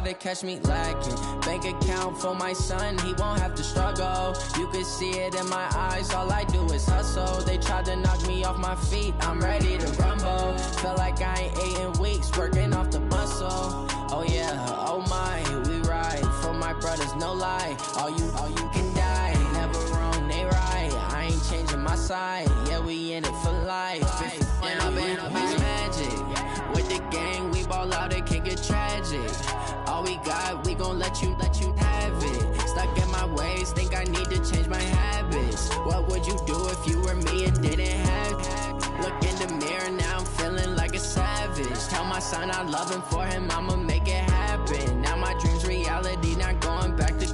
to catch me lacking. Bank account for my son, he won't have to struggle. You can see it in my eyes, all I do is hustle. They tried to knock me off my feet, I'm ready to rumble. Felt like I ain't ate in weeks, working off the muscle. Oh yeah, oh my, we ride for my brothers, no lie. All you can die, never wrong, they right. I ain't changing my side, yeah, we in it for life. And I've been magic. With the gang, we ball out, it can get tragic. All we got, we gon' let you have it. Stuck in my ways, think I need to change my habits. What would you do if you were me and didn't have it? Look in the mirror, now I'm feeling like a savage. Tell my son I love him, for him I'ma make it happen. Now my dream's reality, not going back to.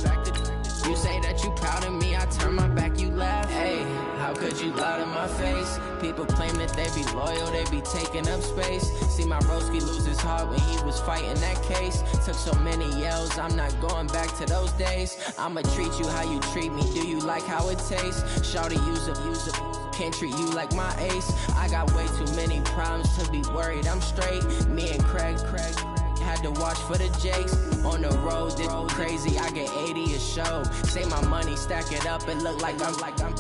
You say that you proud of me, I turn my back, you laugh. Hey, how could you lie to my face? People claim that they be loyal, they be taking up space. See my broski lose his heart when he was fighting that case. Took so many yells, I'm not going back to those days. I'ma treat you how you treat me, do you like how it tastes? Shawty, use it, can't treat you like my ace. I got way too many problems to be worried, I'm straight. Me and Craig had to watch for the Jakes. On the road, this crazy, I get 80 a show. Say my money, stack it up, it look like I'm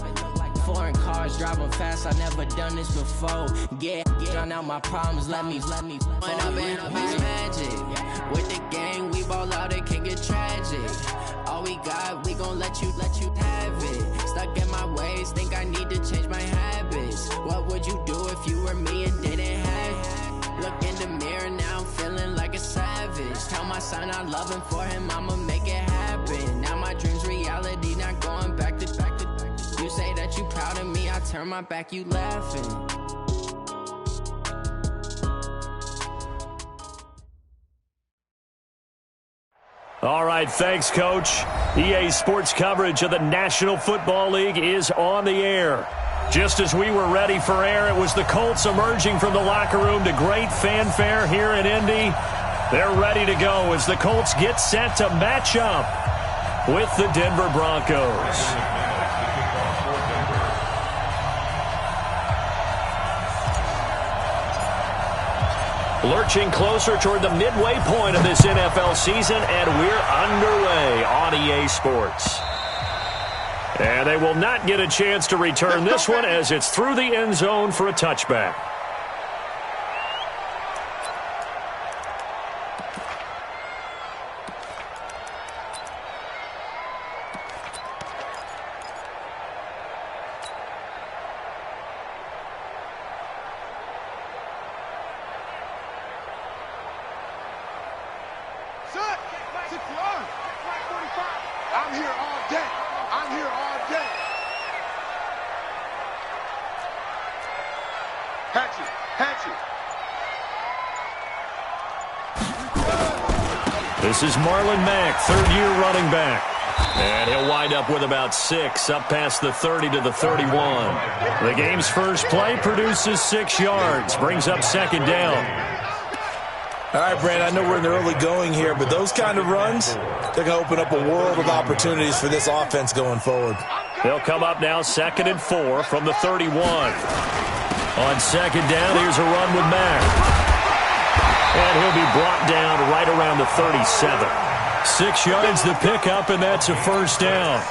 foreign cars, driving fast, I never done this before. Yeah, drown out my problems, let me When I've been magic. With the gang, we ball out, it can get tragic. All we got, we gon' let you have it. Stuck in my ways, think I need to change my habits. What would you do if you were me and didn't have it? Look in the mirror, now I'm feeling like a savage. Tell my son I love him, for him I'ma make it happen. Now my dream's reality, not going back to. You say that you proud of me, I turn my back, you laughing. All right, thanks, Coach. EA Sports coverage of the National Football League is on the air. Just as we were ready for air, it was the Colts emerging from the locker room to great fanfare here in Indy. They're ready to go as the Colts get set to match up with the Denver Broncos. Lurching closer toward the midway point of this NFL season, and we're underway on EA Sports. And they will not get a chance to return this one as it's through the end zone for a touchback. This is Marlon Mack, third-year running back. And he'll wind up with about 6, up past the 30 to the 31. The game's first play produces 6 yards, brings up second down. All right, Brand, I know we're in the early going here, but those kind of runs, they're going to open up a world of opportunities for this offense going forward. They'll come up now 2nd and 4 from the 31. On second down, here's a run with Mack. And he'll be brought down right around the 37. 6 yards the pickup, and that's a first down.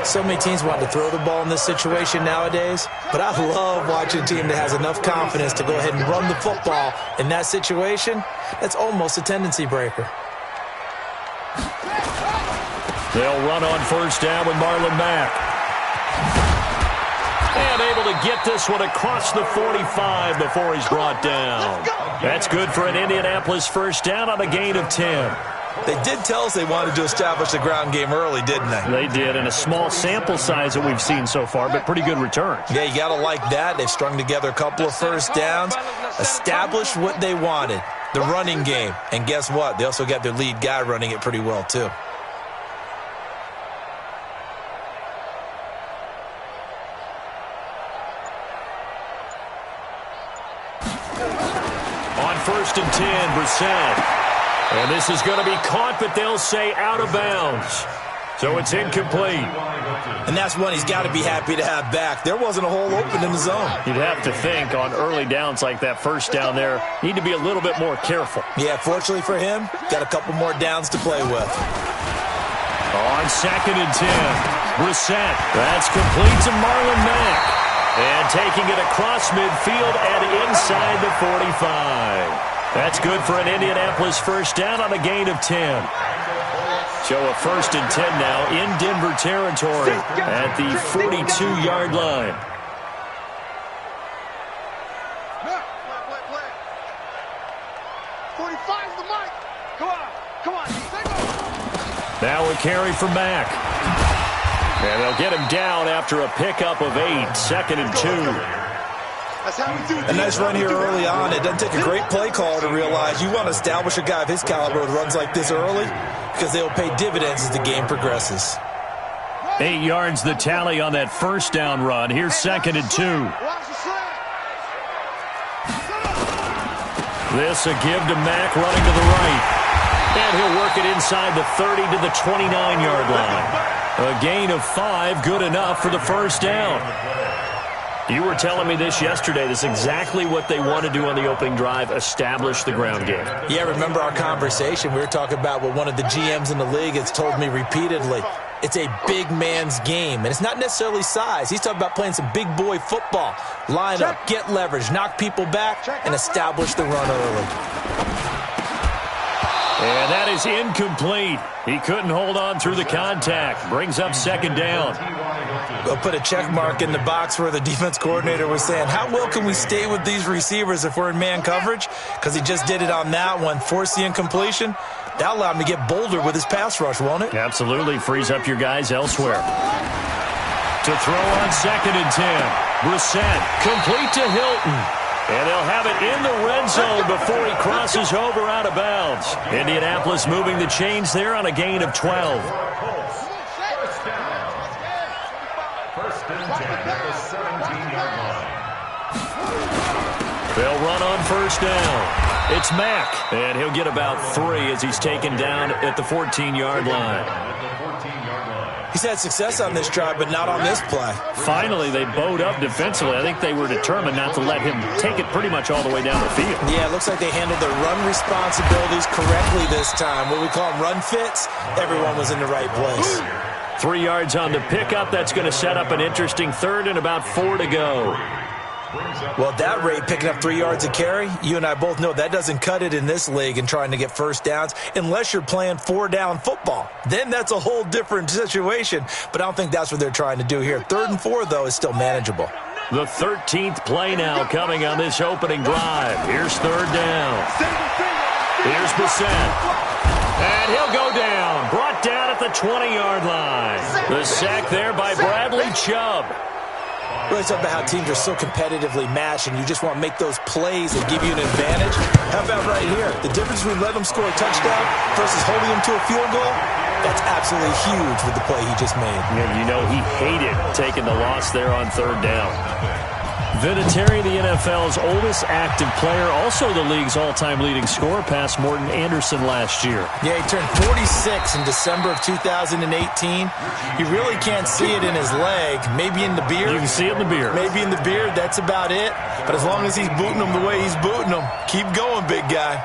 So many teams want to throw the ball in this situation nowadays, but I love watching a team that has enough confidence to go ahead and run the football in that situation. That's almost a tendency breaker. They'll run on first down with Marlon Mack. And able to get this one across the 45 before he's brought down. That's good for an Indianapolis first down on a gain of 10. They did tell us they wanted to establish the ground game early, didn't they? They did, in a small sample size that we've seen so far, but pretty good returns. Yeah, you got to like that. They've strung together a couple of first downs, established what they wanted, the running game. And guess what? They also got their lead guy running it pretty well, too. On 1st and 10, Brissett. And this is going to be caught, but they'll say out of bounds. So it's incomplete. And that's one he's got to be happy to have back. There wasn't a hole open in the zone. You'd have to think on early downs like that first down there, need to be a little bit more careful. Yeah, fortunately for him, got a couple more downs to play with. On 2nd and 10, Brissett. That's complete to Marlon Mack. And taking it across midfield and inside the 45. That's good for an Indianapolis first down on a gain of 10. So a 1st and 10 now in Denver territory at the 42-yard line. Now a carry for Mack. And they'll get him down after a pickup of 8, 2nd and 2. A nice run here early on. It doesn't take a great play call to realize you want to establish a guy of his caliber with runs like this early because they'll pay dividends as the game progresses. 8 yards the tally on that first down run. Here's 2nd and 2. This a give to Mack running to the right. And he'll work it inside the 30 to the 29-yard line. A gain of 5, good enough for the first down. You were telling me this yesterday. This is exactly what they want to do on the opening drive, establish the ground game. Yeah, remember our conversation? We were talking about what one of the GMs in the league has told me repeatedly. It's a big man's game, and it's not necessarily size. He's talking about playing some big boy football. Line up, get leverage, knock people back, and establish the run early. And that is incomplete. He couldn't hold on through the contact. Brings up 2nd down. We'll put a check mark in the box where the defense coordinator was saying, how well can we stay with these receivers if we're in man coverage? Because he just did it on that one. Force the incompletion. That allowed him to get bolder with his pass rush, won't it? Absolutely. Frees up your guys elsewhere. To throw on 2nd and 10. Brissett complete to Hilton. And they'll have it in the red zone before he crosses over out of bounds. Indianapolis moving the chains there on a gain of 12. They'll run on first down. It's Mack, and he'll get about 3 as he's taken down at the 14-yard line. He's had success on this drive, but not on this play. Finally, they bowed up defensively. I think they were determined not to let him take it pretty much all the way down the field. Yeah, it looks like they handled their run responsibilities correctly this time. What we call them run fits, everyone was in the right place. 3 yards on the pickup. That's going to set up an interesting 3rd and about 4 to go. Well, at that rate, picking up 3 yards a carry, you and I both know that doesn't cut it in this league and trying to get first downs unless you're playing 4-down football. Then that's a whole different situation, but I don't think that's what they're trying to do here. 3rd and 4, though, is still manageable. The 13th play now coming on this opening drive. Here's 3rd down. Here's Brissett. And he'll go down. Brought down at the 20-yard line. The sack there by Bradley Chubb. Really talk about how teams are so competitively matched and you just want to make those plays that give you an advantage. How about right here? The difference between letting them score a touchdown versus holding them to a field goal, that's absolutely huge with the play he just made. Yeah, you know he hated taking the loss there on 3rd down. Vinatieri, the NFL's oldest active player, also the league's all-time leading scorer, past Morton Anderson last year. Yeah, he turned 46 in December of 2018. You really can't see it in his leg. Maybe in the beard. You can see it in the beard. Maybe in the beard, that's about it. But as long as he's booting them the way he's booting them, keep going, big guy.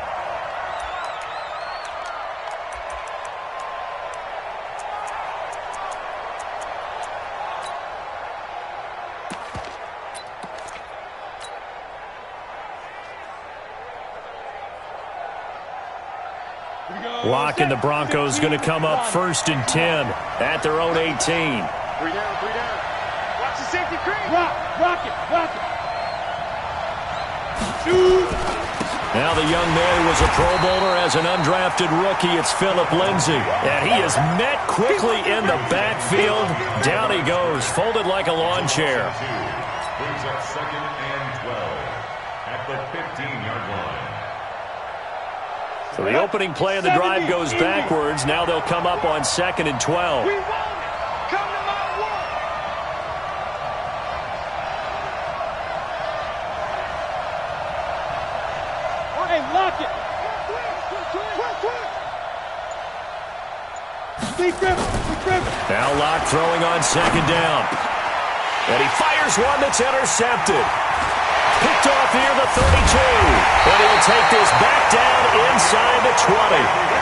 Lock and the Broncos going to come up 1st and 10 at their own 18. 3 down. Watch the safety cream. Rock it. Shoot. Now the young man who was a Pro Bowler as an undrafted rookie, it's Phillip Lindsay. And he is met quickly in the backfield. Down he goes, folded like a lawn chair. Brings up 2nd and 12 at the 15-yard line. So the opening play of the drive goes backwards. Now they'll come up on 2nd and 12. We want it. Come to my work. Hey, lock it. Quick. Steve Griffin. Now Locke throwing on second down. And he fires one that's intercepted. Picked off near the 32. And he'll take this back down inside the 20.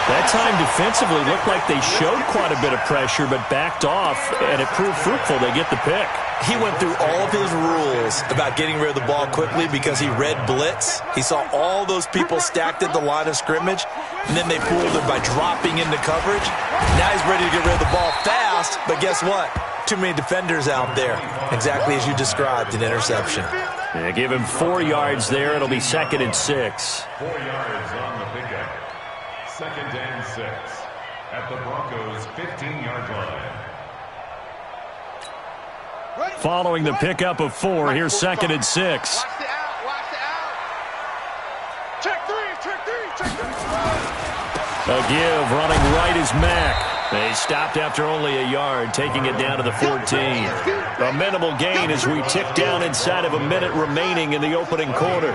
That time defensively looked like they showed quite a bit of pressure but backed off, and it proved fruitful. They get the pick. He went through all of his rules about getting rid of the ball quickly because he read blitz. He saw all those people stacked at the line of scrimmage, and then they fooled him by dropping into coverage. Now he's ready to get rid of the ball fast, but guess what? Too many defenders out there. Exactly as you described, an interception. Yeah, give him 4 yards there. It'll be 2nd and 6. 4 yards on the pickup. 2nd and 6 at the Broncos' 15-yard line. Following the pickup of 4, here's 2nd and 6. Watch the out. Watch the out. Check three. A give running right is Mack. They stopped after only a yard, taking it down to the 14. A minimal gain as we tick down inside of a minute remaining in the opening quarter.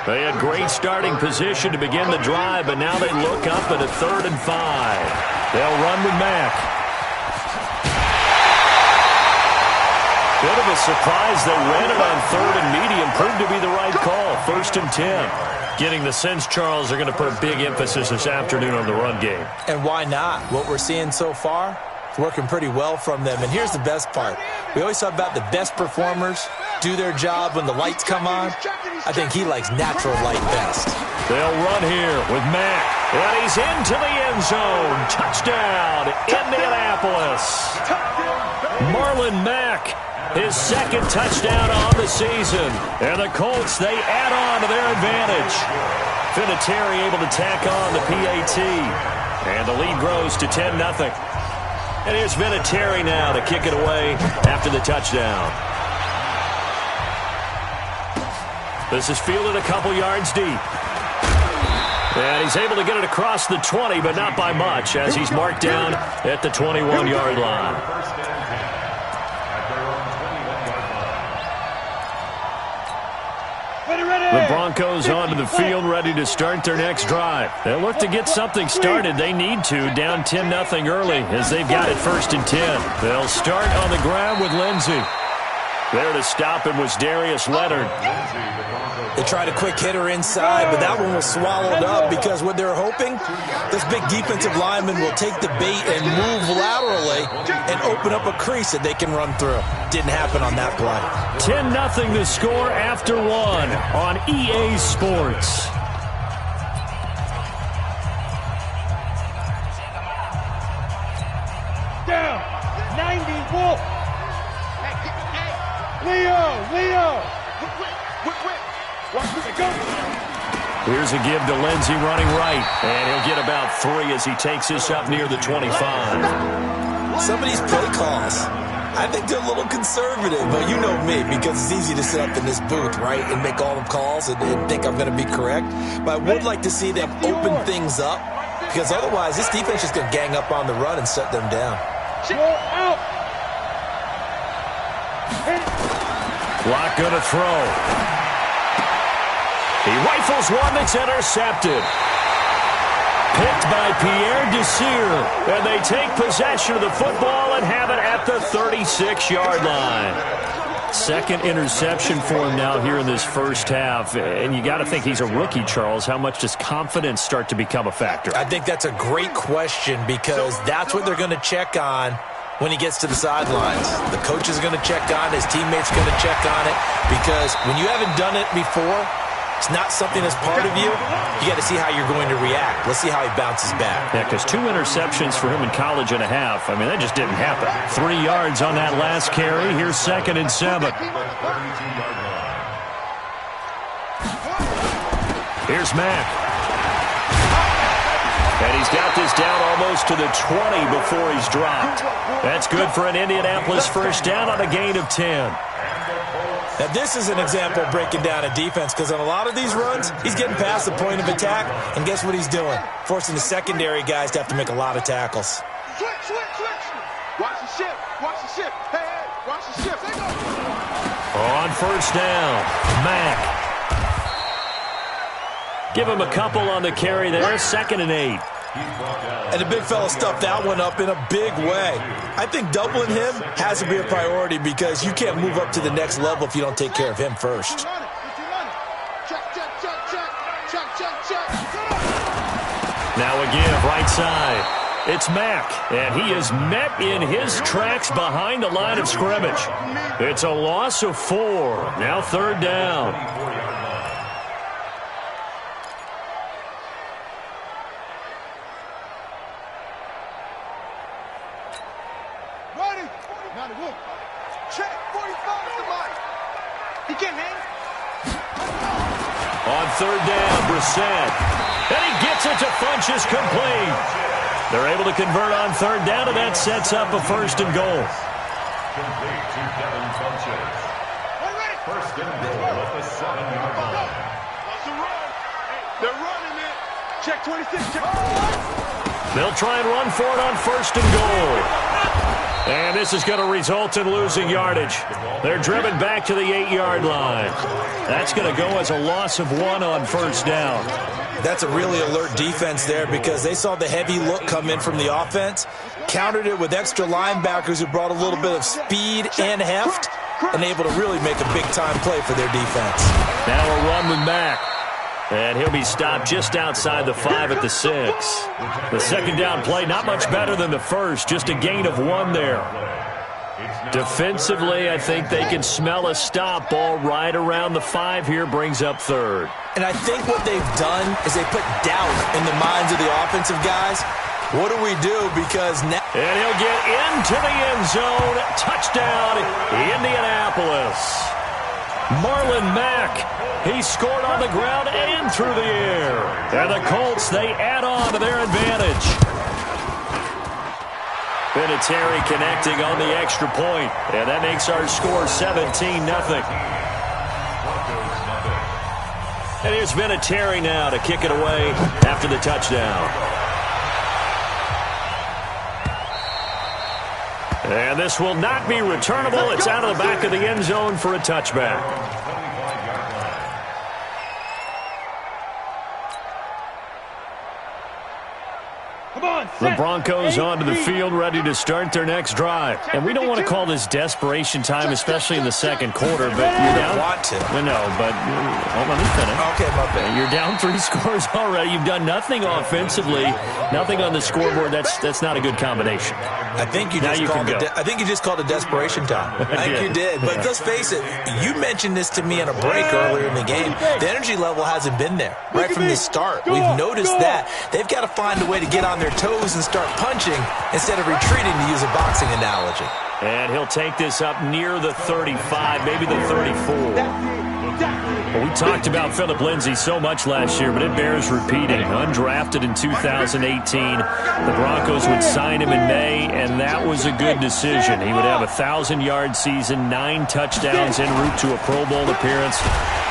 They had great starting position to begin the drive, but now they look up at a 3rd and 5. They'll run with Mack. Bit of a surprise they ran it on 3rd and medium. Proved to be the right call. 1st and 10. Getting the sense, Charles, they're going to put a big emphasis this afternoon on the run game. And why not? What we're seeing so far is working pretty well from them. And here's the best part. We always talk about the best performers do their job when the lights come on. I think he likes natural light best. They'll run here with Mack. And he's into the end zone. Touchdown, Indianapolis. Marlon Mack, his 2nd touchdown on the season. And the Colts, they add on to their advantage. Vinatieri able to tack on the PAT. And the lead grows to 10-0. And here's Vinatieri now to kick it away after the touchdown. This is fielded a couple yards deep. And he's able to get it across the 20, but not by much, as he's marked down at the 21-yard line. The Broncos onto the field, ready to start their next drive. They'll look to get something started. They need to, down 10-0 early, as they've got it 1st and 10. They'll start on the ground with Lindsey. There to stop him was Darius Leonard. They tried a quick hitter inside, but that one was swallowed up because what they're hoping, this big defensive lineman will take the bait and move laterally and open up a crease that they can run through. Didn't happen on that play. 10-0 the score after 1 on EA Sports. Down. 90 Wolf. Leo. Watch it go. Here's a give to Lindsey running right. And he'll get about 3 as he takes this up near the 25. Some of these play calls, I think they're a little conservative, but you know me, because it's easy to sit up in this booth, right, and make all the calls and think I'm going to be correct. But I would like to see them open things up, because otherwise this defense is going to gang up on the run and shut them down. Out. Locke going to throw. He rifles one that's intercepted. Picked by Pierre Desir. And they take possession of the football and have it at the 36-yard line. 2nd interception for him now here in this first half. And you got to think he's a rookie, Charles. How much does confidence start to become a factor? I think that's a great question, because that's what they're going to check on when he gets to the sidelines. The coach is going to check on it. His teammates are going to check on it, because when you haven't done it before, it's not something that's part of you. You got to see how you're going to react. Let's see how he bounces back. Yeah, because 2 interceptions for him in college and a half. I mean, that just didn't happen. 3 yards on that last carry. Here's 2nd and 7. Here's Mack. And he's got this down almost to the 20 before he's dropped. That's good for an Indianapolis first down on a gain of 10. Now, this is an example of breaking down a defense, because on a lot of these runs, he's getting past the point of attack, and guess what he's doing? Forcing the secondary guys to have to make a lot of tackles. Switch. Watch the shift. Hey, watch the shift. On first down, Mack. Give him a couple on the carry there. 2nd and 8. And the big fella stuffed that one up in a big way. I think doubling him has to be a priority because you can't move up to the next level if you don't take care of him first. Now again, right side. It's Mack, and he is met in his tracks behind the line of scrimmage. It's a loss of 4. Now 3rd down. Ready? Check 45 to Mike. He can't hang. On 3rd down, Brissett. And he gets it to Funchess complete. They're able to convert on 3rd down, and that sets up a 1st and goal. Complete to Devin Funchess. 1st and goal at the 7-yard line. That's a run. They're running it. Check 26. Check. They'll try and run for it on 1st and goal. And this is going to result in losing yardage. They're driven back to the 8-yard line. That's going to go as a loss of 1 on 1st down. That's a really alert defense there because they saw the heavy look come in from the offense, countered it with extra linebackers who brought a little bit of speed and heft, and able to really make a big-time play for their defense. Now a run with Mack. And he'll be stopped just outside the 5 at the 6. The 2nd down play, not much better than the first, just a gain of 1 there. Defensively, I think they can smell a stop ball right around the 5 here, brings up 3rd. And I think what they've done is they put doubt in the minds of the offensive guys. What do we do? Because now... And he'll get into the end zone. Touchdown, Indianapolis. Marlon Mack. He scored on the ground and through the air. And the Colts, they add on to their advantage. Vinatieri connecting on the extra point. And that makes our score 17-0. And here's Vinatieri now to kick it away after the touchdown. And this will not be returnable. It's out of the back of the end zone for a touchback. The Broncos onto the field, ready to start their next drive. And we don't want to call this desperation time, especially in the 2nd quarter. But you're down. Want to. No, but let me finish. Okay, my bad. You're down 3 scores already. You've done nothing offensively, nothing on the scoreboard. That's not a good combination. I think you just called it desperation time. I think you did. But let's face it, you mentioned this to me in a break earlier in the game. The energy level hasn't been there right from the start. We've noticed that. They've got to find a way to get on their toes and start punching instead of retreating, to use a boxing analogy. And he'll take this up near the 35, maybe the 34. Well, we talked about Phillip Lindsay so much last year, but it bears repeating. Undrafted in 2018. The Broncos would sign him in May, and that was a good decision. He would have a 1,000-yard season, 9 touchdowns en route to a Pro Bowl appearance.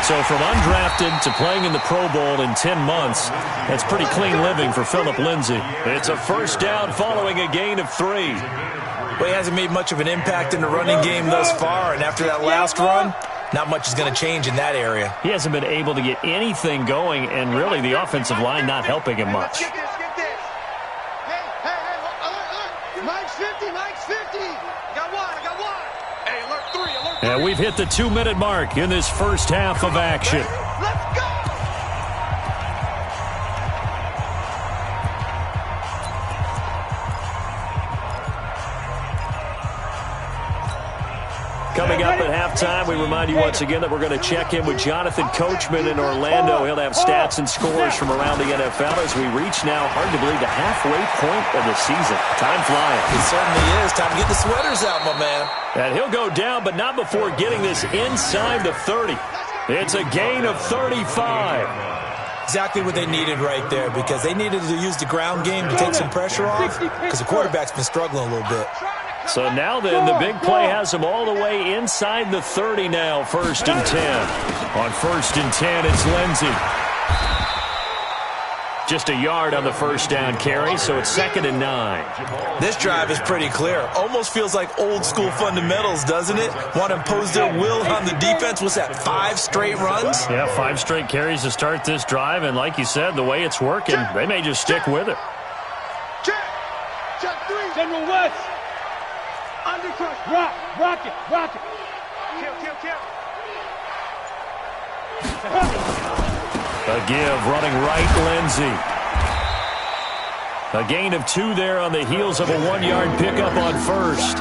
So from undrafted to playing in the Pro Bowl in 10 months, that's pretty clean living for Phillip Lindsay. It's a 1st down following a gain of 3. Well, he hasn't made much of an impact in the running game thus far, and after that last run, not much is going to change in that area. He hasn't been able to get anything going, and really the offensive line not helping him much. Get this. Hey, Mike's 50. I got one. Hey, alert 3. And we've hit the 2-minute mark in this first half of action. Let's go. Coming up at halftime, we remind you once again that we're going to check in with Jonathan Coachman in Orlando. He'll have stats and scores from around the NFL as we reach now, hard to believe, the halfway point of the season. Time flying. It certainly is. Time to get the sweaters out, my man. And he'll go down, but not before getting this inside the 30. It's a gain of 35. Exactly what they needed right there, because they needed to use the ground game to take some pressure off, because the quarterback's been struggling a little bit. So now then, the big play has him all the way inside the 30 now, 1st and 10. On 1st and 10, it's Lindsay. Just a yard on the 1st down carry, so it's 2nd and 9. This drive is pretty clear. Almost feels like old school fundamentals, doesn't it? Want to impose their will on the defense. What's that, 5 straight runs? Yeah, 5 straight carries to start this drive, and like you said, the way it's working, they may just stick with it. check 3. General West. Undercrush. Rock it. Kill. A give, running right, Lindsey. A gain of 2 there on the heels of a 1-yard pickup on first.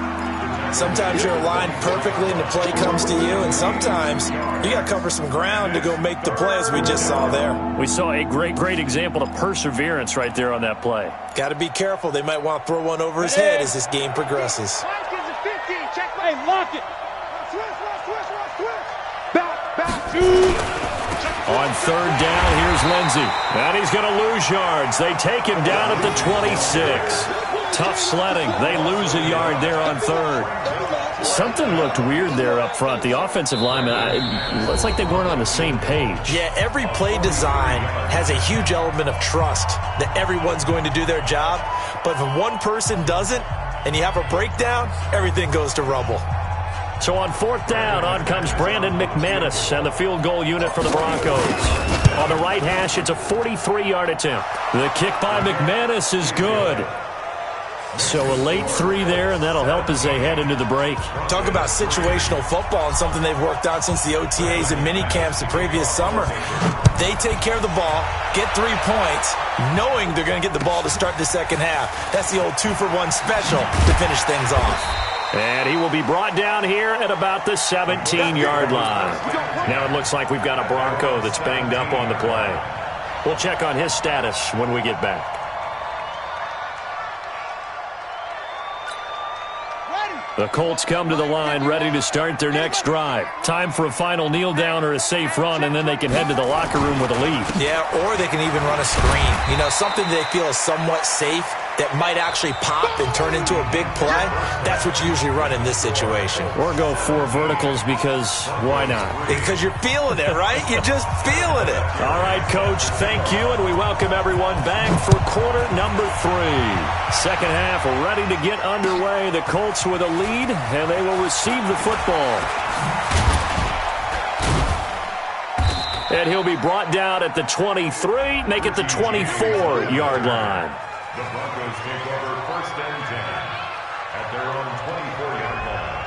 Sometimes you're aligned perfectly and the play comes to you, and sometimes you got to cover some ground to go make the play, as we just saw there. We saw a great example of perseverance right there on that play. Got to be careful. They might want to throw one over his head as this game progresses. Hey, lock it. Switch. Back. On 3rd down, here's Lindsey. And he's going to lose yards. They take him down at the 26. Tough sledding. They lose a yard there on 3rd. Something looked weird there up front. The offensive lineman, it looks like they weren't on the same page. Yeah, every play design has a huge element of trust that everyone's going to do their job. But if one person doesn't and you have a breakdown, everything goes to rubble. So on 4th down, on comes Brandon McManus and the field goal unit for the Broncos. On the right hash, it's a 43-yard attempt. The kick by McManus is good. So a late 3 there, and that'll help as they head into the break. Talk about situational football and something they've worked on since the OTAs and mini camps the previous summer. They take care of the ball, get 3 points, knowing they're going to get the ball to start the second half. That's the old 2-for-1 special to finish things off. And he will be brought down here at about the 17-yard line. Now it looks like we've got a Bronco that's banged up on the play. We'll check on his status when we get back. The Colts come to the line ready to start their next drive. Time for a final kneel down or a safe run, and then they can head to the locker room with a lead. Yeah, or they can even run a screen. You know, something they feel is somewhat safe that might actually pop and turn into a big play. That's what you usually run in this situation. Or go 4 verticals because why not? Because you're feeling it, right? You're just feeling it. All right, Coach, thank you, and we welcome everyone back for quarter number 3. Second half ready to get underway. The Colts with a lead, and they will receive the football. And he'll be brought down at the 23, make it the 24-yard line. The Broncos take over 1st and 10 at their own 24-yard line.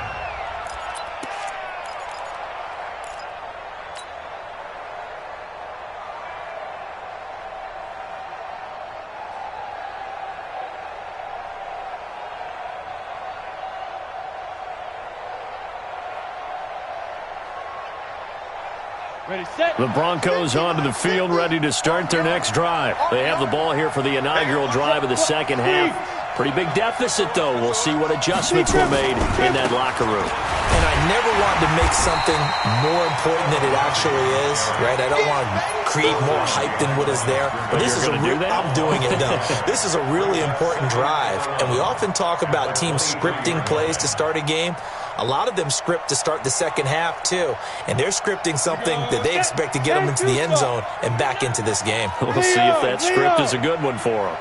Ready, set. The Broncos onto the field, ready to start their next drive. They have the ball here for the inaugural drive of the second half. Pretty big deficit, though. We'll see what adjustments were made in that locker room. And I never want to make something more important than it actually is, right? I don't want to create more hype than what is there. But this is I'm doing it, though. This is a really important drive. And we often talk about teams scripting plays to start a game. A lot of them script to start the second half, too. And they're scripting something that they expect to get them into the end zone and back into this game. We'll see if that script is a good one for them.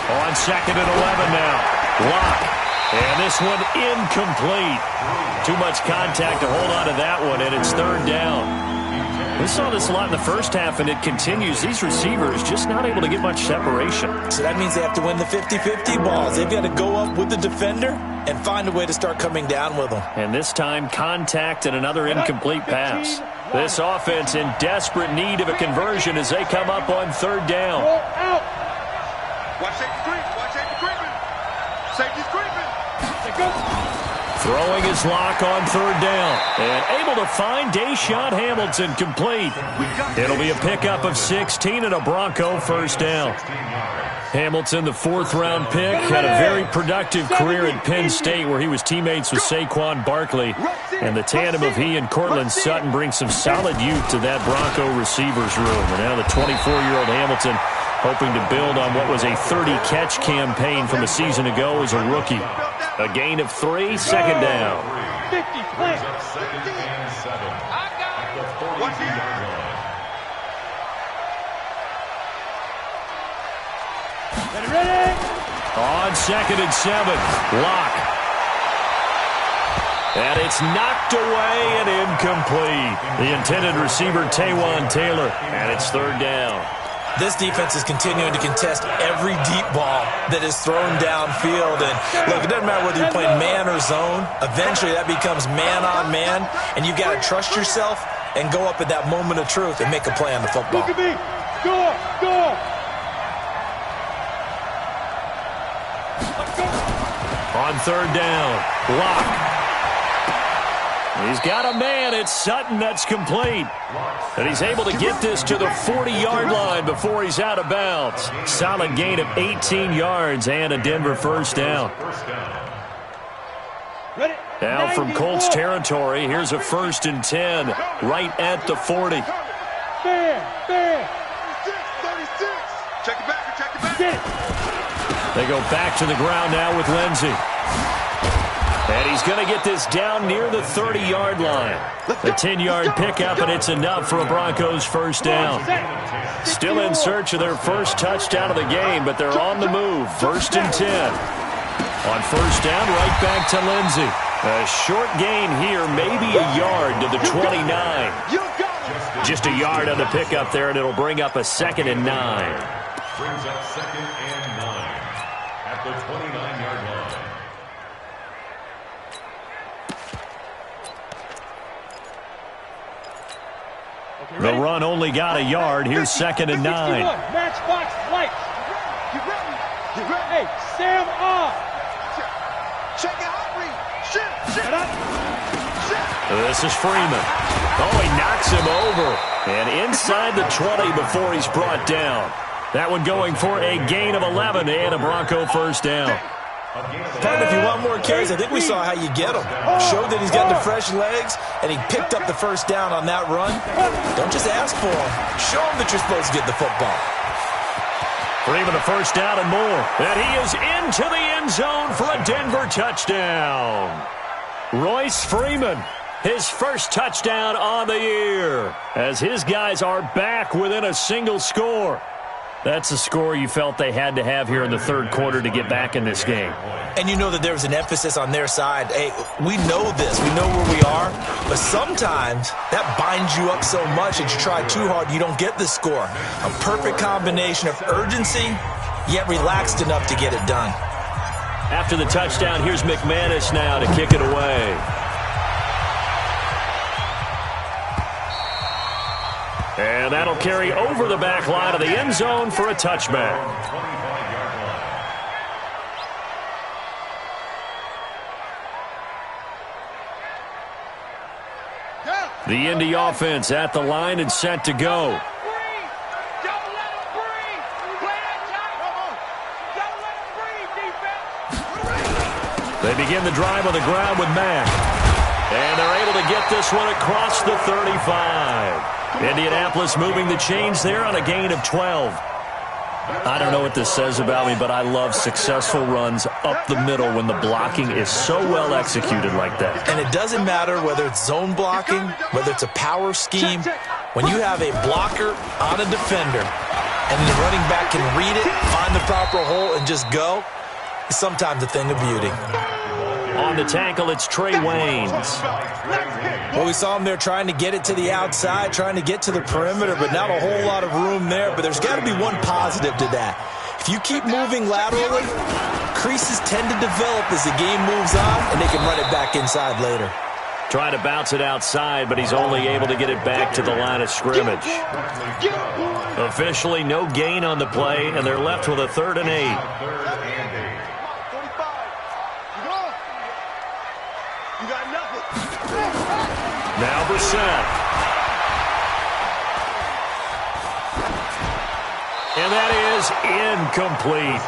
On 2nd and 11 now. Lock. And this one incomplete. Too much contact to hold on to that one, and it's 3rd down. We saw this a lot in the first half, and it continues. These receivers just not able to get much separation. So that means they have to win the 50-50 balls. They've got to go up with the defender and find a way to start coming down with them. And this time, contact and another incomplete pass. This offense in desperate need of a conversion as they come up on 3rd down. Watch safety creep. Watch safety creeping. Safety's creeping. Throwing his Lock on 3rd down. And able to find Deshaun Hamilton complete. It'll be a pickup of 16 and a Bronco 1st down. Hamilton, the 4th-round pick, had a very productive career at Penn State where he was teammates with Saquon Barkley. And the tandem of he and Cortland Sutton brings some solid youth to that Bronco receivers room. And now the 24-year-old Hamilton hoping to build on what was a 30-catch campaign from a season ago as a rookie. A gain of 3, 2nd down. 50, play. 2nd and 7 at the 42-yard line. Ready? On 2nd and 7, Lock. And it's knocked away and incomplete. The intended receiver, Taywan Taylor, and it's 3rd down. This defense is continuing to contest every deep ball that is thrown downfield. And look, it doesn't matter whether you're playing man or zone. Eventually, that becomes man on man, and you've got to trust yourself and go up at that moment of truth and make a play on the football. Look at me. Score. Score. On third down, Locke. He's got a man. It's Sutton that's complete. And he's able to get this to the 40-yard line before he's out of bounds. Solid gain of 18 yards and a Denver first down. Now from Colts territory, here's a 1st and 10 right at the 40. Fair. 36. Check it back. Check it back. Get it. They go back to the ground now with Lindsey. And he's going to get this down near the 30-yard line. A 10-yard pickup, and it's enough for a Broncos first down. Still in search of their first touchdown of the game, but they're on the move. 1st and 10. On first down, right back to Lindsey. A short gain here, maybe a yard to the 29. Just a yard on the pickup there, and it'll bring up a 2nd and 9. Brings up 2nd and 9 at the 29-yard line. The run only got a yard. Here's 2nd and 9. Matchbox lights. Get ready. Hey, Sam off. Check out. Shit. This is Freeman. Oh, he knocks him over. And inside the 20 before he's brought down. That one going for a gain of 11 and a Bronco first down. Partner, if you want more carries, I think we saw how you get him. Showed that he's got the fresh legs, and he picked up the first down on that run. Don't just ask for him. Show him that you're supposed to get the football. Freeman a first down and more. And he is into the end zone for a Denver touchdown. Royce Freeman, his first touchdown on the year, as his guys are back within a single score. That's a score you felt they had to have here in the third quarter to get back in this game. And you know that there was an emphasis on their side. Hey, we know this. We know where we are. But sometimes that binds you up so much that you try too hard, you don't get the score. A perfect combination of urgency, yet relaxed enough to get it done. After the touchdown, here's McManus now to kick it away. And that'll carry over the back line of the end zone for a touchback. The Indy offense at the line and set to go. They begin the drive on the ground with Mack. And they're able to get this one across the 35. Indianapolis moving the chains there on a gain of 12. I don't know what this says about me, but I love successful runs up the middle when the blocking is so well executed like that. And it doesn't matter whether it's zone blocking, whether it's a power scheme. When you have a blocker on a defender and the running back can read it, find the proper hole, and just go, it's sometimes a thing of beauty. On the tackle, it's Trey Waynes. Well, we saw him there trying to get it to the outside, trying to get to the perimeter, but not a whole lot of room there. But there's got to be one positive to that. If you keep moving laterally, creases tend to develop as the game moves on, and they can run it back inside later. Trying to bounce it outside, but he's only able to get it back to the line of scrimmage. Officially, no gain on the play, and they're left with a 3rd and 8. Now Brissett. And that is incomplete.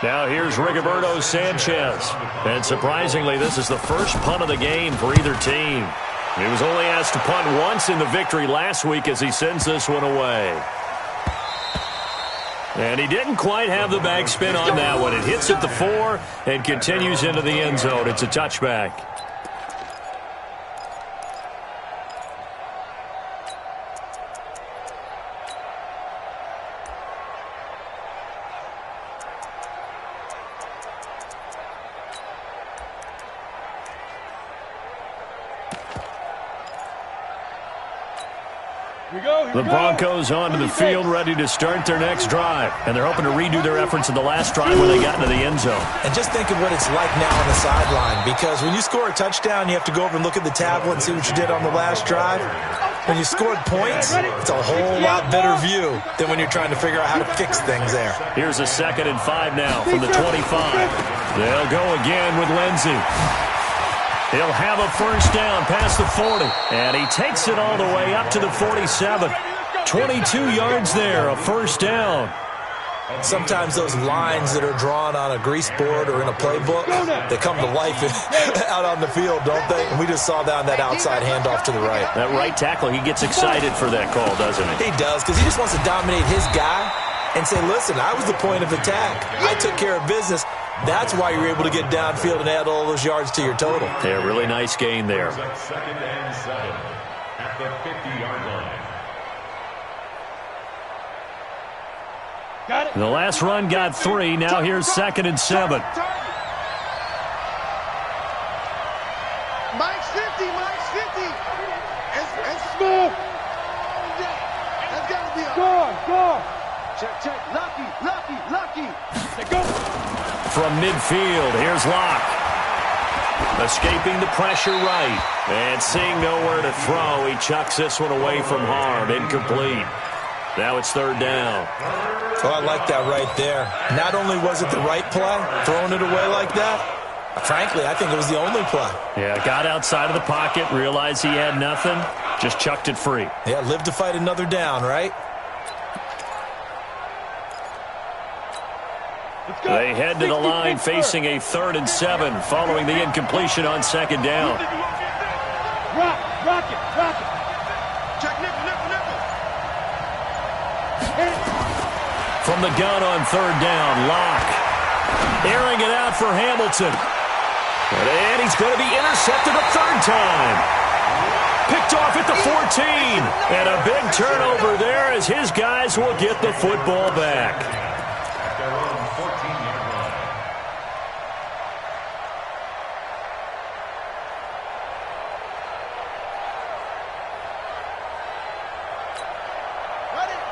Now here's Rigoberto Sanchez. And surprisingly, this is the first punt of the game for either team. He was only asked to punt once in the victory last week as he sends this one away. And he didn't quite have the backspin on that one. It hits at the 4 and continues into the end zone. It's a touchback. The Broncos onto the field ready to start their next drive. And they're hoping to redo their efforts in the last drive when they got into the end zone. And just think of what it's like now on the sideline, because when you score a touchdown, you have to go over and look at the tablet and see what you did on the last drive. When you scored points, it's a whole lot better view than when you're trying to figure out how to fix things there. Here's a 2nd and 5 now from the 25. They'll go again with Lindsey. He'll have a first down past the 40. And he takes it all the way up to the 47. 22 yards there, a first down. Sometimes those lines that are drawn on a grease board or in a playbook, they come to life out on the field, don't they? And we just saw that on that outside handoff to the right. That right tackle, he gets excited for that call, doesn't he? He does, because he just wants to dominate his guy and say, listen, I was the point of attack. I took care of business. That's why you're able to get downfield and add all those yards to your total. Yeah, really nice gain there. 2nd and 7 at the 50-yard line. Got it. The last run got 3. Now here's 2nd and 7. Mike's 50, Mike's 50. It's Smith. That's got to be a... Score. Check. Lucky. They go. From midfield, here's Locke. Escaping the pressure right. And seeing nowhere to throw, he chucks this one away from harm. Incomplete. Now it's 3rd down. Oh, I like that right there. Not only was it the right play, throwing it away like that, frankly, I think it was the only play. Yeah, got outside of the pocket, realized he had nothing, just chucked it free. Yeah, live to fight another down, right? They head to the line facing a 3rd and 7 following the incompletion on 2nd down. Rock it. Check nickel. From the gun on 3rd down, Locke. Airing it out for Hamilton. And he's going to be intercepted a 3rd time. Picked off at the 14. And a big turnover there as his guys will get the football back.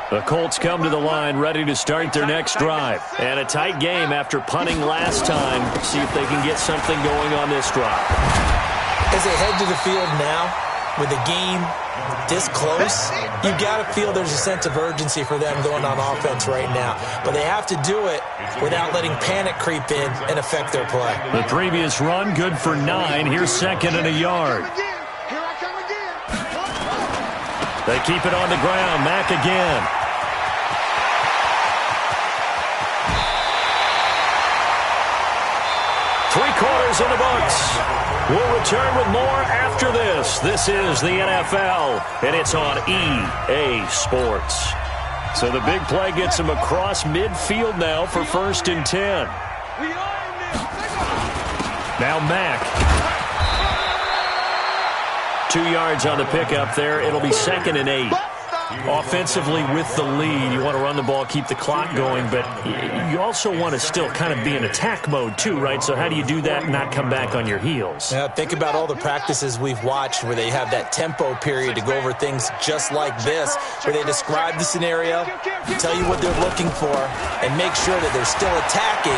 The Colts come to the line ready to start their next drive. And a tight game after punting last time. See if they can get something going on this drive. As they head to the field now, with the game this close, you've got to feel there's a sense of urgency for them going on offense right now. But they have to do it without letting panic creep in and affect their play. The previous run, good for 9. Here's 2nd and a yard. Here I come again. They keep it on the ground. Mack again. Three-quarters in the books. We'll return with more after this. This is the NFL, and it's on EA Sports. So the big play gets him across midfield now for 1st and 10. Now Mack. 2 yards on the pickup there. It'll be 2nd and 8. Offensively with the lead, you want to run the ball, keep the clock going, but you also want to still kind of be in attack mode too, right? So how do you do that and not come back on your heels? Yeah, think about all the practices we've watched where they have that tempo period to go over things just like this, where they describe the scenario, tell you what they're looking for, and make sure that they're still attacking,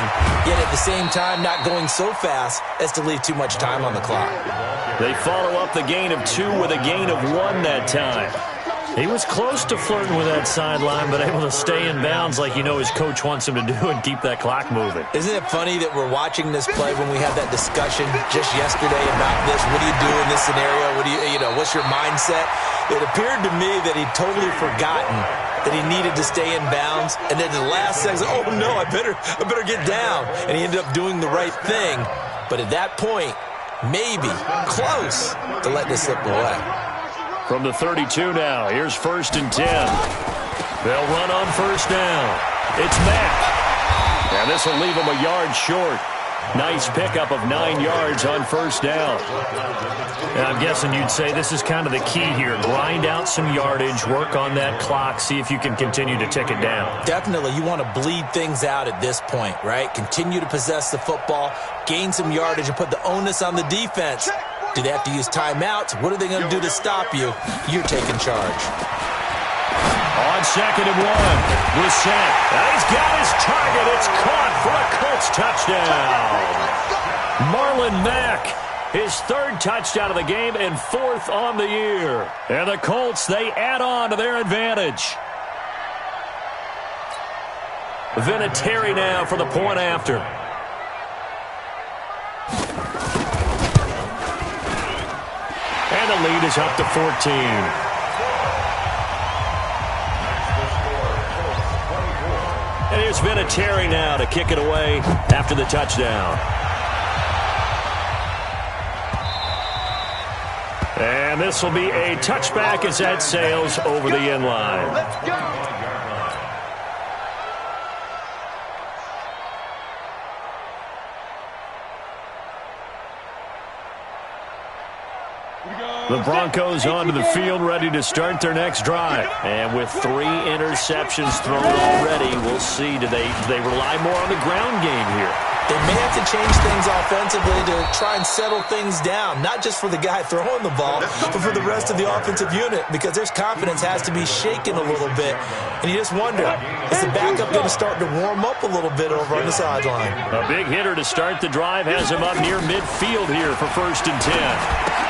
yet at the same time not going so fast as to leave too much time on the clock. They follow up the gain of 2 with a gain of 1 that time. He was close to flirting with that sideline, but able to stay in bounds like you know his coach wants him to do and keep that clock moving. Isn't it funny that we're watching this play when we had that discussion just yesterday about this? What do you do in this scenario? What's your mindset? It appeared to me that he'd totally forgotten that he needed to stay in bounds, and then the last second, oh no, I better get down. And he ended up doing the right thing. But at that point, maybe close to letting it slip away. From the 32 now, here's 1st and 10. They'll run on 1st down. It's Mack. And this will leave him a yard short. Nice pickup of 9 yards on 1st down. And I'm guessing you'd say this is kind of the key here. Grind out some yardage, work on that clock, see if you can continue to tick it down. Definitely, you want to bleed things out at this point, right? Continue to possess the football, gain some yardage, and put the onus on the defense. Do they have to use timeouts? What are they going to do to stop you? You're taking charge. on 2nd and 1. Brissett. He's got his target. It's caught for a Colts touchdown. Marlon Mack, his 3rd touchdown of the game and 4th on the year. And the Colts, they add on to their advantage. Vinatieri now for the point after. And the lead is up to 14. And here's Vinatieri now to kick it away after the touchdown. And this will be a touchback as that sails over the end line. Let's go. The Broncos onto the field, ready to start their next drive. And with 3 interceptions thrown already, we'll see. Do they rely more on the ground game here? They may have to change things offensively to try and settle things down, not just for the guy throwing the ball, but for the rest of the offensive unit, because their confidence has to be shaken a little bit. And you just wonder, is the backup going to start to warm up a little bit over on the sideline? A big hitter to start the drive has him up near midfield here for 1st and 10.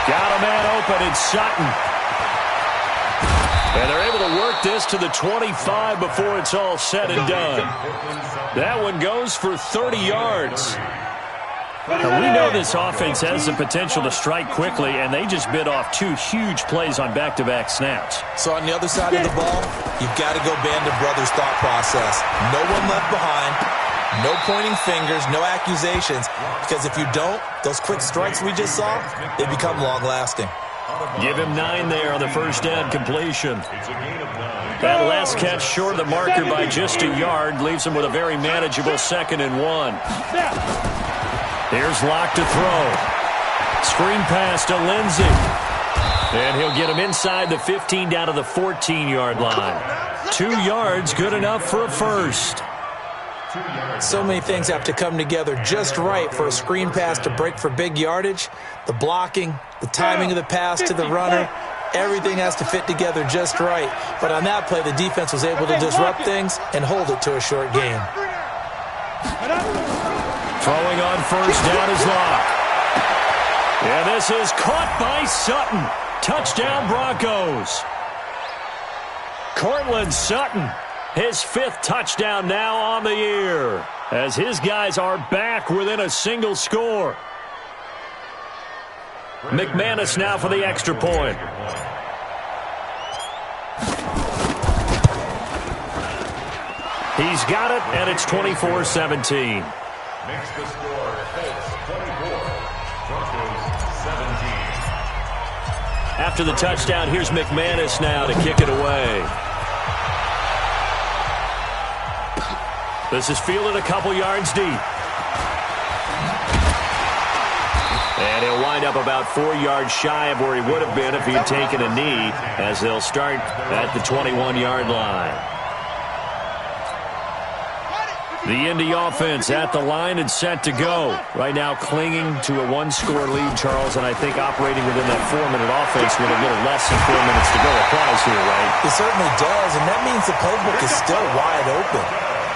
Got a man open, it's Sutton. And they're able to work this to the 25 before it's all said and done. That one goes for 30 yards. Now, we know this offense has the potential to strike quickly, and they just bit off 2 huge plays on back-to-back snaps. So on the other side of the ball, you've got to go band of brothers thought process. No one left behind. No pointing fingers, no accusations, because if you don't, those quick strikes we just saw, they become long-lasting. Give him 9 there on the first down completion. That last catch short of the marker by just a yard leaves him with a very manageable 2nd and 1. Here's Locke to throw. Screen pass to Lindsey. And he'll get him inside the 15 down to the 14-yard line. 2 yards, good enough for a first. So many things have to come together just right for a screen pass to break for big yardage. The blocking, the timing of the pass to the runner, everything has to fit together just right. But on that play, the defense was able to disrupt things and hold it to a short gain. Throwing on first down is Locke. And this is caught by Sutton. Touchdown Broncos. Cortland Sutton. His 5th touchdown now on the year, as his guys are back within a single score. McManus now for the extra point. He's got it, and it's 24-17. Makes the score Colts 24, Broncos 17. After the touchdown, here's McManus now to kick it away. This is fielded a couple yards deep. And he'll wind up about 4 yards shy of where he would have been if he had taken a knee, as they'll start at the 21-yard line. The Indy offense at the line and set to go. Right now clinging to a 1-score lead, Charles, and I think operating within that 4-minute offense with a little less than 4 minutes to go applies here, right? It certainly does, and that means the playbook is still wide open.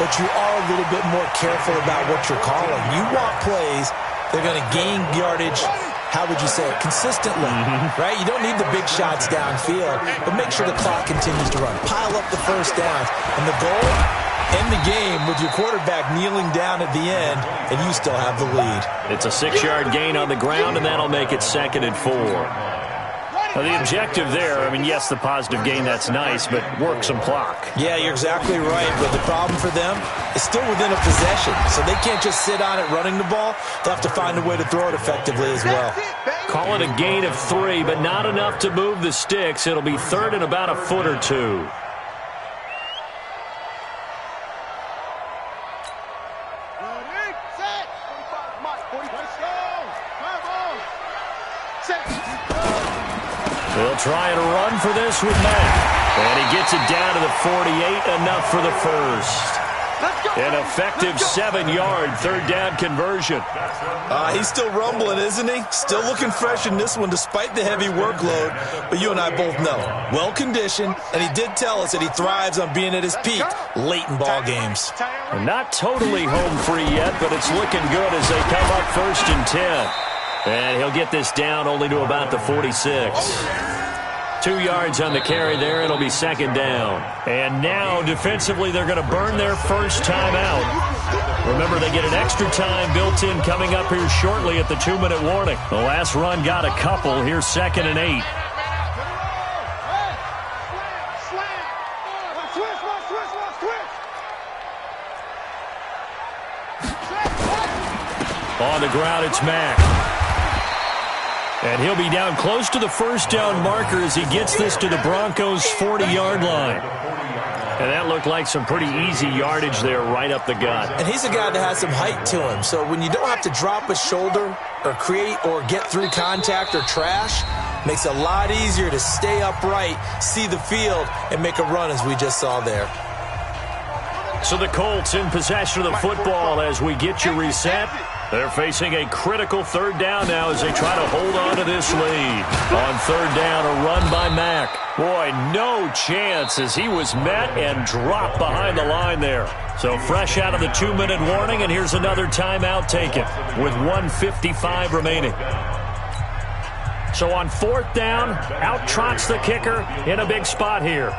But you are a little bit more careful about what you're calling. You want plays that are going to gain yardage, how would you say it, consistently, right? You don't need the big shots downfield, but make sure the clock continues to run. Pile up the first downs. And the goal, end the game with your quarterback kneeling down at the end, and you still have the lead. It's a 6-yard gain on the ground, and that'll make it 2nd and 4. Now, the objective there, I mean, yes, the positive gain, that's nice, but work some clock. Yeah, you're exactly right, but the problem for them is still within a possession, so they can't just sit on it running the ball. They'll have to find a way to throw it effectively as well. Call it a gain of 3, but not enough to move the sticks. It'll be 3rd and about a foot or 2. They'll try and run for this with Mack. And he gets it down to the 48, enough for the first. An effective 7-yard third down conversion. He's still rumbling, isn't he? Still looking fresh in this one despite the heavy workload. But you and I both know, well-conditioned, and he did tell us that he thrives on being at his peak late in ball games. Not totally home free yet, but it's looking good as they come up 1st and 10. And he'll get this down only to about the 46. 2 yards on the carry there. It'll be 2nd down. And now, defensively, they're going to burn their first time out. Remember, they get an extra time built in coming up here shortly at the 2-minute warning. The last run got a couple. Here's 2nd and 8. On the ground, it's Mack. And he'll be down close to the first down marker as he gets this to the Broncos' 40-yard line. And that looked like some pretty easy yardage there right up the gut. And he's a guy that has some height to him. So when you don't have to drop a shoulder or create or get through contact or trash, makes it a lot easier to stay upright, see the field, and make a run as we just saw there. So the Colts in possession of the football as we get you reset. They're facing a critical 3rd down now as they try to hold on to this lead. On 3rd down, a run by Mack. Boy, no chance as he was met and dropped behind the line there. So fresh out of the 2-minute warning, and here's another timeout taken with 1:55 remaining. So on 4th down, out trots the kicker in a big spot here.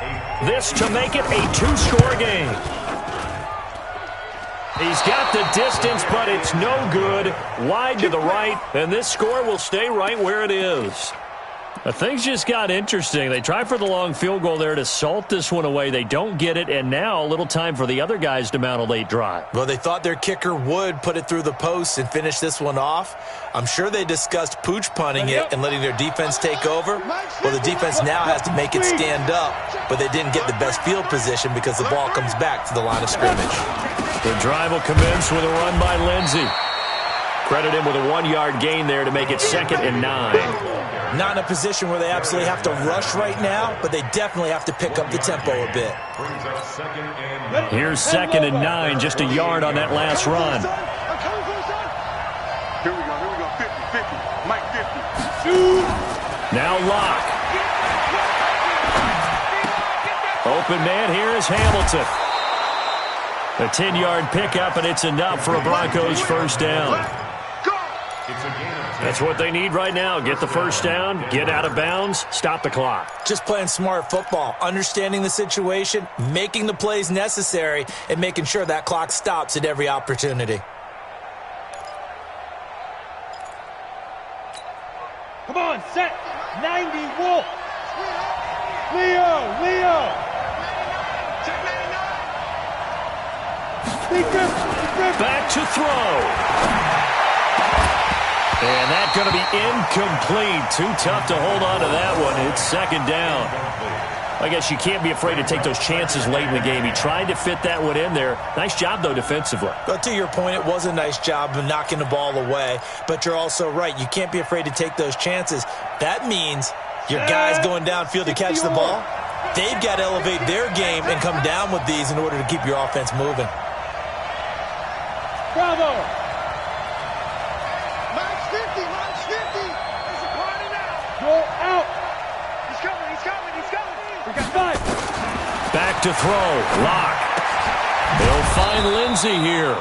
This to make it a 2-score game. He's got the distance, but it's no good. Wide to the right, and this score will stay right where it is. Things just got interesting. They try for the long field goal there to salt this one away. They don't get it, and now a little time for the other guys to mount a late drive. Well, they thought their kicker would put it through the post and finish this one off. I'm sure they discussed pooch punting it and letting their defense take over. Well, the defense now has to make it stand up, but they didn't get the best field position because the ball comes back to the line of scrimmage. The drive will commence with a run by Lindsey. Credit him with a 1-yard gain there to make it 2nd and 9. Not in a position where they absolutely have to rush right now, but they definitely have to pick up the tempo a bit. Here's 2nd and 9, just a yard on that last run. Here we go, 50-50, Mike 50. Now Locke. Open man here is Hamilton. A 10-yard pickup, and it's enough for a Broncos first down. That's what they need right now. Get the first down, get out of bounds, stop the clock. Just playing smart football, understanding the situation, making the plays necessary, and making sure that clock stops at every opportunity. Come on, set. 90, Wolf. Leo. Back to throw. And that's going to be incomplete. Too tough to hold on to that one. It's 2nd down. I guess you can't be afraid to take those chances late in the game. He tried to fit that one in there. Nice job, though, defensively. But to your point, it was a nice job of knocking the ball away. But you're also right. You can't be afraid to take those chances. That means your guys going downfield to catch the ball, they've got to elevate their game and come down with these in order to keep your offense moving. Bravo. Mike's 50. It's a party now. Go out. He's coming. We got 5. Back to throw. Locke. They'll find Lindsey here.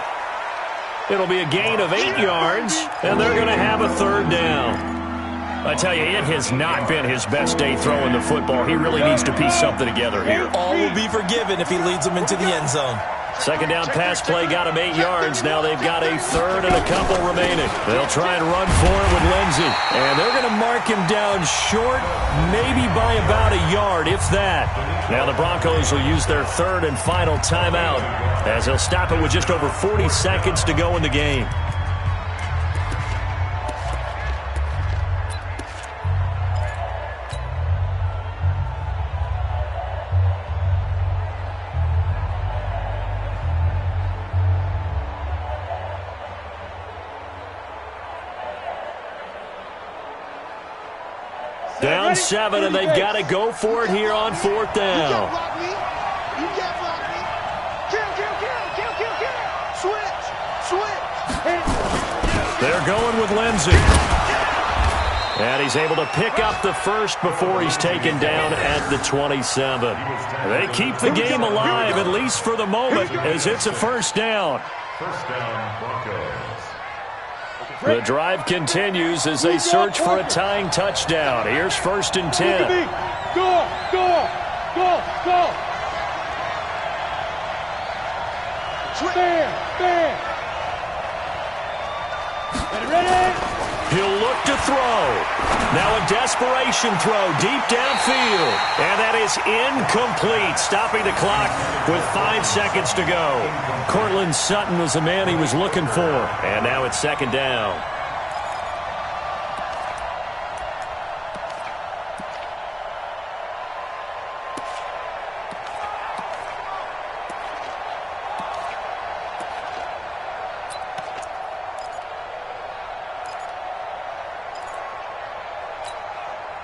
It'll be a gain of 8 yards, and they're going to have a 3rd down. I tell you, it has not been his best day throwing the football. He really needs to piece something together here. All will be forgiven if he leads them into the end zone. 2nd down pass play got him 8 yards. Now they've got a 3rd and a couple remaining. They'll try and run for it with Lindsey. And they're going to mark him down short, maybe by about a yard, if that. Now the Broncos will use their 3rd and final timeout as they'll stop it with just over 40 seconds to go in the game. Down 7, and they've got to go for it here on 4th down. You can't block me. Kill. They're going with Lindsey. And he's able to pick up the first before he's taken down at the 27. They keep the game alive, at least for the moment, as it's a first down. First down, Broncos. The drive continues as they search for a tying touchdown. Here's 1st and 10. Go, go, go, go. Bam. Ready? He'll look to throw. Now a desperation throw deep downfield. And that is incomplete, stopping the clock with 5 seconds to go. Cortland Sutton was the man he was looking for. And now it's 2nd down.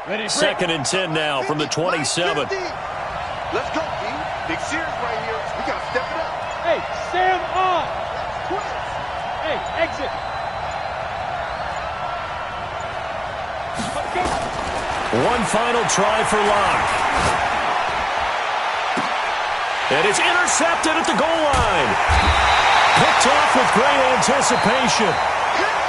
Ready, 2nd and 10 now from the 27. Let's go, team. Big series right here. We got to step it up. Hey, Sam on. Hey, exit. One final try for Locke. And it's intercepted at the goal line. Picked off with great anticipation.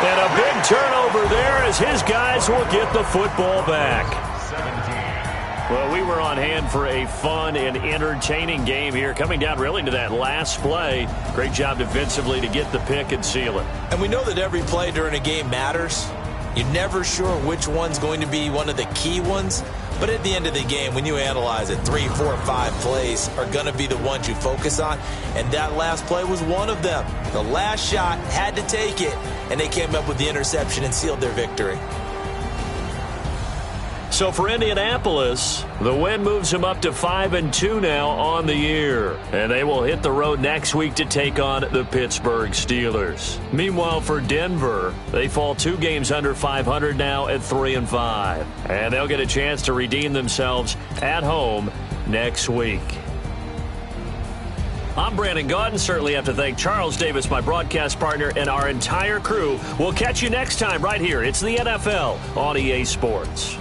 And a big turnover there as his guys will get the football back. 17. Well, we were on hand for a fun and entertaining game here, coming down really to that last play. Great job defensively to get the pick and seal it. And we know that every play during a game matters. You're never sure which one's going to be one of the key ones. But at the end of the game, when you analyze it, 3, 4, 5 plays are going to be the ones you focus on. And that last play was one of them. The last shot had to take it, and they came up with the interception and sealed their victory. So for Indianapolis, the win moves them up to 5-2 now on the year. And they will hit the road next week to take on the Pittsburgh Steelers. Meanwhile, for Denver, they fall 2 games under 500 now at 3-5. And they'll get a chance to redeem themselves at home next week. I'm Brandon Gaudin. Certainly have to thank Charles Davis, my broadcast partner, and our entire crew. We'll catch you next time right here. It's the NFL on EA Sports.